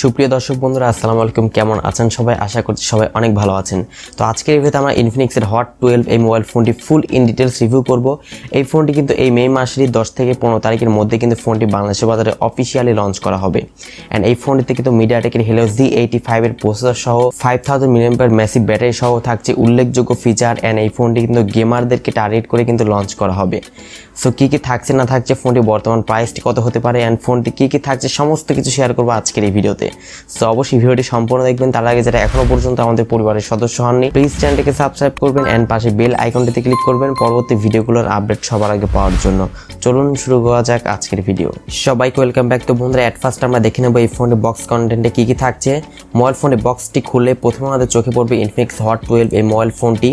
সুপ্রিয় দর্শক বন্ধুরা আসসালামু আলাইকুম, কেমন আছেন সবাই? আশা করছি সবাই অনেক ভালো আছেন। তো আজকের ভিডিওতে আমরা ইনফিনিক্সের হট 12 এই মোবাইল ফোনটি ফুল ইন ডিটেলস রিভিউ করব। এই ফোনটি কিন্তু এই মে মাসেরই 10 থেকে 15 তারিখের মধ্যে কিন্তু ফোনটি বাংলাদেশের বাজারে অফিসিয়ালি লঞ্চ করা হবে। অ্যান্ড এই ফোনটিতে কিন্তু মিডিয়াটেকের হেলিও Z85 এর প্রসেসর সহ 5000 mAh ম্যাসিভ ব্যাটারি সহ থাকছে উল্লেখযোগ্য ফিচার। অ্যান্ড এই ফোনটি কিন্তু গেমারদেরকে টার্গেট করে কিন্তু লঞ্চ করা হবে। সো কী কী থাকছে না থাকছে, ফোনটি বর্তমান প্রাইসটি কত হতে পারে, অ্যান্ড ফোনটি কী কী থাকছে সমস্ত কিছু শেয়ার করবো আজকের এই ভিডিওতে। সো অবশ্যই ভিডিওটি সম্পূর্ণ দেখবেন। তার আগে যারা এখনো পর্যন্ত আমাদের পরিবারের সদস্য হননি, প্লিজ চ্যানেলটিকে সাবস্ক্রাইব করবেন অ্যান্ড পাশে বেল আইকনটিতে ক্লিক করবেন পরবর্তী ভিডিওগুলোর আপডেট সবার আগে পাওয়ার জন্য। চলুন শুরু করা যাক আজকের ভিডিও। সবাইকে ওয়েলকাম ব্যাক। তো বন্ধুরা, অ্যাট ফার্স্ট আমরা দেখে নেবো এই ফোনের বক্স কন্টেন্টে কী কী থাকছে। মোবাইল ফোনের বক্সটি খুলে প্রথমে আমাদের চোখে পড়বে ইনফিনিক্স হট 12 এই মোবাইল ফোনটি।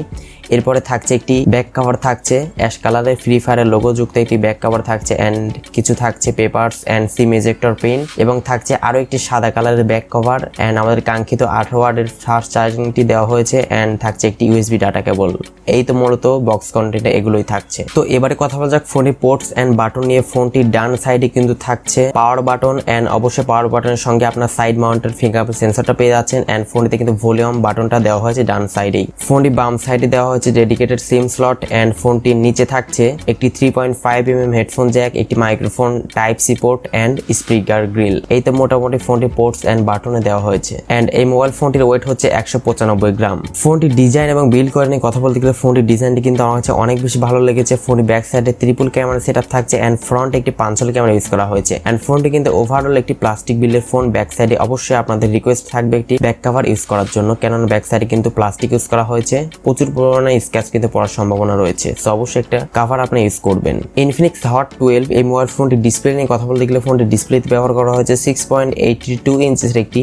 এরপরে থাকছে একটি ব্যাক কভার, থাকছে অ্যাশ কালারের ফ্রি ফায়ারের লোগো যুক্ত একটি ব্যাক কভার থাকছে, অ্যান্ড কিছু থাকছে papers and SIM ejector pin, এবং থাকছে আরও একটি সাদা কালারের ব্যাক কভার, অ্যান্ড আমাদের কাঙ্ক্ষিত 18 ওয়াটের ফাস্ট চার্জিংটি দেওয়া হয়েছে, অ্যান্ড থাকছে একটি ইউএসবি ডাটা কেবল। এই তো মূলত বক্স কন্টেন্টে এগুলোই থাকছে। তো এবারে কথা বলা যাক ফোনের পোর্টস অ্যান্ড বাটন নিয়ে। ফোনটির ডান সাইডে কিন্তু থাকছে পাওয়ার বাটন, অ্যান্ড অবশ্যই পাওয়ার বাটনের সঙ্গে আপনার সাইড মাউন্টেড ফিঙ্গারপ্রিন্ট সেন্সরটা পেয়ে যাচ্ছেন, অ্যান্ড ফোনটিতে কিন্তু ভলিউম বাটনটা দেওয়া হয়েছে ডান সাইডেই। ফোনটি বাম সাইডে দেওয়া হয়েছে ডেডিকেটেড সিম স্লট, অ্যান্ড ফোনটির নিচে থাকছে একটি 3.5mm হেডফোন জ্যাক, একটি microphone type C port and speaker grill. এই তো মোটামুটি ফোনটি পোর্টস অ্যান্ড বাটনে দেওয়া হয়েছে। অ্যান্ড এই মোবাইল ফোনটির ওয়েট হচ্ছে 195 গ্রাম। ফোনটির ডিজাইন এবং বিল্ড করে নিয়ে কথা বলতে গেলে ফোনটির ডিজাইনটি কিন্তু আমার কাছে অনেক বেশি ভালো লেগেছে। ফোনটি ব্যাক সাইডে ট্রিপল ক্যামেরা সেটআপ থাকছে, অ্যান্ড ফ্রন্ট একটি পাঞ্চল ক্যামেরা ইউজ করা হয়েছে। অ্যান্ড ফোনটি কিন্তু ওভারঅল একটি প্লাস্টিক বিল্ডের ফোন। ব্যাক সাইডে অবশ্যই আপনাদের রিকোয়েস্ট থাকবে একটি ব্যাক কভার ইউজ করার জন্য, কেননা ব্যাক সাইডে কিন্তু প্লাস্টিক ইউজ করা হয়েছে, প্রচুর পরিমাণে স্ক্র্যাচ কিন্তু পড়ার সম্ভাবনা রয়েছে। তো অবশ্যই একটা কভার আপনি ইউজ করবেন। ইনফিনিক্স হট 12 এই মোবাইল ফোনটি ডিসপ্লে নিয়ে কথা বলতে গেলে ফোনটি ডিসপ্লেতে ব্যবহার করা হয়েছে 6.82 ইঞ্চের একটি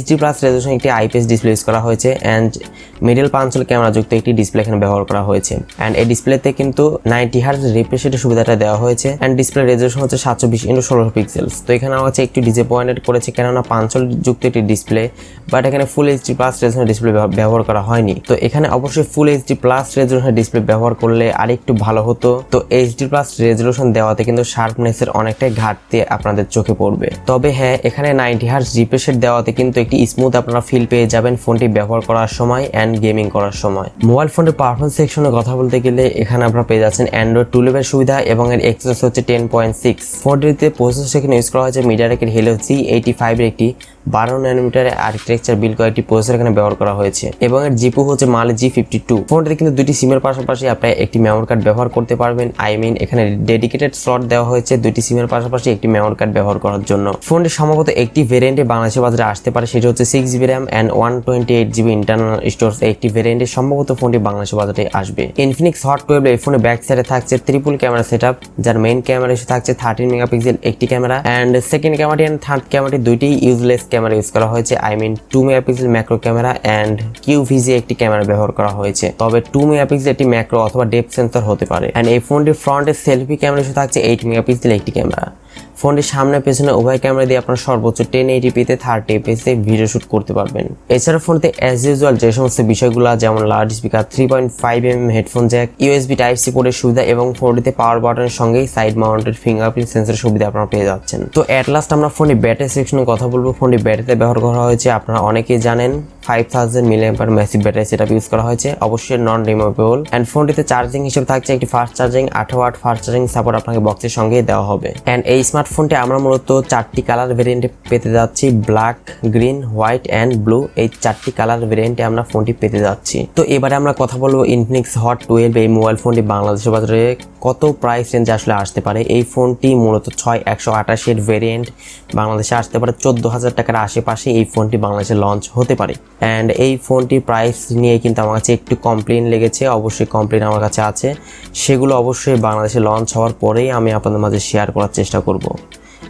HD+ রেজোলিউশন একটি আইপিএস ডিসপ্লে ইউজ করা হয়েছে, অ্যান্ড মিডল পাঞ্চল ক্যামেরা যুক্ত একটি ডিসপ্লে এখানে ব্যবহার করা হয়েছে। অ্যান্ড এই ডিসপ্লেতে কিন্তু 90 হার্জ রিফ্রেশ রেটের সুবিধাটা দেওয়া হয়েছে, অ্যান্ড ডিসপ্লে রেজোলিউশন হচ্ছে 720x16 পিক্সেলস। তো এখানে আমার কাছে একটু ডিসঅ্যাপয়েন্টেড করেছে, কেননা পাঞ্চল যুক্ত একটি ডিসপ্লে, বাট এখানে ফুল HD+ রেজোলিউশন ডিসপ্লে ব্যবহার করা হয়নি। তো এখানে অবশ্যই ফুল HD+ রেজোলিউশন ডিসপ্লে ব্যবহার করলে আরেকটু ভালো হতো। তো HD+ রেজোলিউশন দেওয়াতে কিন্তু শার্পনেসের অনেকটাই ঘাটতি আপনাদের চোখে পড়বে। তবে হ্যাঁ, এখানে 90 হার্জ রিফ্রেশ রেট দেওয়াতে কিন্তু একটি স্মুথ আপনারা ফিল পেয়ে যাবেন ফোনটি ব্যবহার করার সময় অ্যান্ড গেমিং করার সময়। মোবাইল ফোনের পারফরমেন্স সেকশনে কথা বলতে গেলে এখানে আপনারা পেয়ে যাচ্ছেন অ্যান্ড্রয়েড 12 এর সুবিধা, এবং এর এক্সএস হচ্ছে 10.6। ফোনটিতে প্রসেসর সেখানে ইউজ করা হয়েছে মিডিয়াটেকের হেলিও Z85 এর একটি 12 ন্যানোমিটারের আর্কিটেকচার বিল্ড করা একটি প্রসেসর এখানে ব্যবহার করা হয়েছে, এবং এর জিপু হচ্ছে মালে G52। ফোনটিতে কিন্তু দুটি সিমের পাশাপাশি আপনি একটি মেমোরি কার্ড ব্যবহার করতে পারবেন। এখানে ডেডিকেটেড স্লট দেওয়া হয়েছে দুটি সিমের পাশাপাশি একটি মেমোরি কার্ড ব্যবহার করার জন্য। ফোনটি সম্ভবত একটি ভেরিয়েন্টে বাংলাদেশের বাজারে আসতে পারে, সেটি হচ্ছে 6GB RAM and 128GB internal storage. একটি ভেরিয়েন্টে সম্ভবত ফোনটি বাংলাদেশের বাজারে আসবে। ইনফিনিক্স হট 12 এই ফোনে ব্যাক সাইডে থাকছে ট্রিপল ক্যামেরা সেটআপ, যার মেইন ক্যামেরা এসে থাকছে 13 মেগাপিক্সেল একটি ক্যামেরা, অ্যান্ড সেকেন্ড ক্যামেরাটি অ্যান্ড থার্ড ক্যামেরাটি দুইটি ইউজলেস ক্যামেরা ইউজ করা হয়েছে। 2 megapixel macro camera and QVG একটি ক্যামেরা ব্যবহার করা হয়েছে, তবে 2 মেগাপিক্সেল একটি ম্যাক্রো অথবা ডেপথ সেন্সর হতে পারে। অ্যান্ড এই ফোনটির ফ্রন্টের সেলফি ক্যামেরা এসে থাকছে 8 মেগাপিক্সেল একটি ক্যামেরা। ফোনটির সামনে পেছনে উভয় ক্যামেরা দিয়ে আপনার সর্বোচ্চ 1080p-তে 30 fps ভিডিও শুট করতে পারবেন। এছাড়া ফোনতে অ্যাজ ইউজুয়াল যে সমস্ত বিষয়গুলো যেমন loud speaker, 3.5mm headphone jack, USB type C পোর্টের সুবিধা, এবং ফোনটিতে পাওয়ার বাটনের সঙ্গেই সাইড মাউন্টেড ফিঙ্গারপ্রিন্ট সেন্সরের সুবিধা আপনারা পেয়ে যাচ্ছেন। তো অ্যাট লাস্ট আমরা ফোনটি ব্যাটারি সেকশনে কথা বলবো। ফোনটি ব্যাটারিতে ব্যবহার করা হয়েছে, আপনারা অনেকেই জানেন 5000 mAh massive battery setup use করা হয়েছে, অবশ্যই নন রিমুভেবল। অ্যান্ড ফোনটিতে চার্জিং হিসেবে থাকছে একটি fast charging 18 watt fast charging support আপনাকে বক্সের সঙ্গেই দেওয়া হবে। অ্যান্ড এই স্মার্টফোনটি আমরা মূলত 4টি কালার ভেরিয়েন্টে পেতে যাচ্ছি, black, green, white and blue. এই 4টি কালার ভেরিয়েন্টে আমরা ফোনটি পেতে যাচ্ছি। তো এবারে আমরা কথা বলবো ইনফিনিক্স হট 12 এই মোবাইল ফোনটি বাংলাদেশের বাজারে কত প্রাইস রেঞ্জে আসলে আসতে পারে। এই ফোনটি মূলত 6128 এর ভেরিয়েন্ট বাংলাদেশে আসতে পারে 14,000 টাকার আশেপাশে এই ফোনটি বাংলাদেশে লঞ্চ হতে পারে। অ্যান্ড এই ফোনটি প্রাইস নিয়ে কিন্তু আমার কাছে একটু কমপ্লেন লেগেছে, অবশ্যই কমপ্লেন আমার কাছে আছে, সেগুলো অবশ্যই বাংলাদেশে লঞ্চ হওয়ার পরেই আমি আপনাদের মাঝে শেয়ার করার চেষ্টা করব।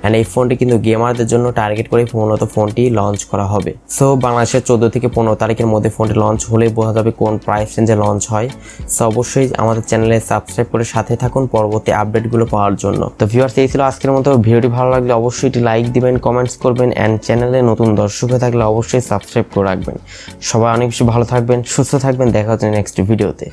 অ্যান্ড এই ফোনটি কিন্তু গেমারদের জন্য টার্গেট করে মূলত ফোনটি লঞ্চ করা হবে। সো বাংলাদেশের 14 থেকে 15 তারিখের মধ্যে ফোনটি লঞ্চ হলে বোঝা যাবে কোন প্রাইস রেঞ্জে লঞ্চ হয়। সো অবশ্যই আমাদের চ্যানেলে সাবস্ক্রাইব করে সাথে থাকুন পরবর্তী আপডেটগুলো পাওয়ার জন্য। তো ভিউয়ার্স, এই ছিল আজকের মতো। ভিডিওটি ভালো লাগলে অবশ্যই এটি লাইক দিবেন, কমেন্টস করবেন, অ্যান্ড চ্যানেলে নতুন দর্শক হয়ে থাকলে অবশ্যই সাবস্ক্রাইব করে রাখবেন। সবাই অনেক বেশি ভালো থাকবেন, সুস্থ থাকবেন, দেখা হচ্ছে নেক্সট ভিডিওতে।